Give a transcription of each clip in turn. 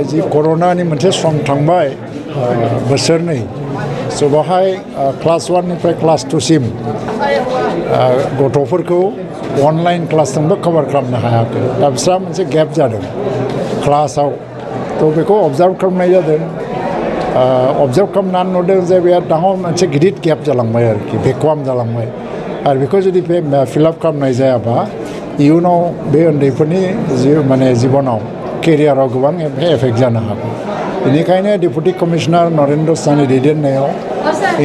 जि कर'नानि मोनसे सम थांबाय बोसोरनै स' बेवहाय क्लास 1 निफ्राय क्लास 2 सिम गथ'फोरखौ अनलाइन क्लासजोंबो कभार खालामनो हायाखै दा बिस्रा मोनसे गेप जादों क्लासाव थ' बेखौ अबजार्भ खालामनाय जादों अबजार्भ खालामनानै नुदों जे बे डाঙर मोनसे गिदिर गेप जालांबाय आरोखि भेकुवाम जालांबाय आरो बेखौ जुदि बे फिलआप खालामनाय जायाबा इयुनाव बे उन्दैफोरनि माने जिबनाव केरियाराव गोबां एफेक्ट जानो हागौ बेनिखायनो डेपुटि कमिशनार नरेन्द्र सानि दैदेननायाव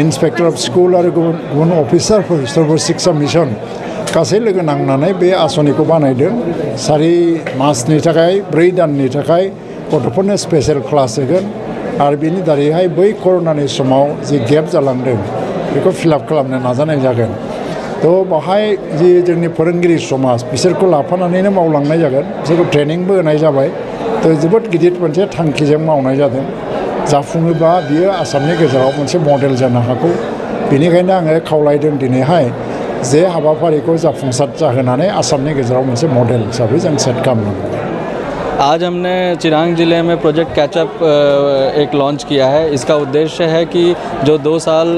इन्सपेक्टर अफ स्कुल आरो गुबुन गुबुन अफिसारफोर सर्व शिक्षा मिशन गासै लोगो नांनानै बे आसनिखौ बानायदों 4 मासनि थाखाय 4 दाननि थाखाय गथ'फोरनो स्पेशल क्लास होगोन आरो बेनि दारैहाय बै कर'नानि समाव जि गेप जालांदों बेखौ फिलआप खालामनो नाजानाय जागोन थ' बेवहाय जि जोंनि फोरोंगिरि समाज बिसोरखौ लाफानानैनो मावलांनाय जागोन बिसोरखौ ट्रेनिंबो होनाय जाबाय थ' जोबोद गिदिर मोनसे थांखिजों मावनाय जादों जाफुङोबा बियो आसामनि गेजेराव मोनसे मडेल जानो हागौ बेनिखायनो आङो खावलायदों दिनैहाय जे हाबाफारिखौ जाफुंसार जाहोनानै आसामनि गेजेराव मोनसे मडेल हिसाबै जों सेट खालामनांगौ आज हमने चिरांग ज़िले में प्रोजेक्ट कैचअप एक लॉन्च किया है। इसका उद्देश्य है कि जो 2 साल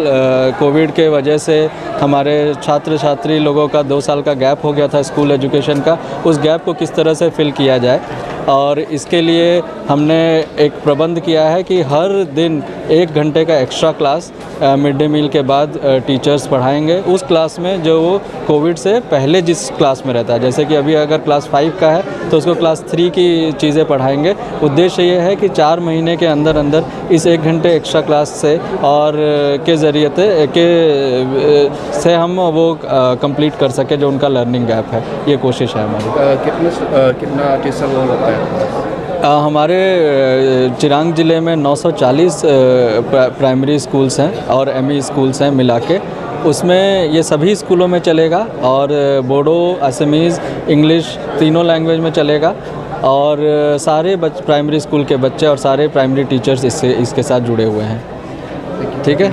कोविड के वजह से हमारे छात्र छात्री लोगों का 2 साल का गैप हो गया था स्कूल एजुकेशन का, उस गैप को किस तरह से फिल किया जाए और इसके लिए हमने एक प्रबंध किया है कि हर दिन 1 घंटे का extra class mid day meal के बाद टीचर्स पढ़ाएंगे उस क्लास में जो वो कोविड से पहले जिस क्लास में रहता है। जैसे कि अभी अगर क्लास 5 का है तो उसको क्लास 3 की चीज़ें पढ़ाएंगे। उद्देश्य ये है कि 4 महीने के अंदर अंदर इस 1 घंटे एक्स्ट्रा क्लास से और के ज़रिए से हम वो कंप्लीट कर सके जो उनका लर्निंग गैप है। ये कोशिश है हमारी। कितना टीचर रोल होता है? हमारे चिरांग ज़िले में 940 प्राइमरी स्कूल्स हैं और एमई स्कूल्स हैं मिला के, उसमें ये सभी स्कूलों में चलेगा और बोडो, असमीज़, इंग्लिश तीनों लैंग्वेज में चलेगा और सारे प्राइमरी स्कूल के बच्चे और सारे प्राइमरी टीचर्स इसके साथ जुड़े हुए हैं। ठीक है।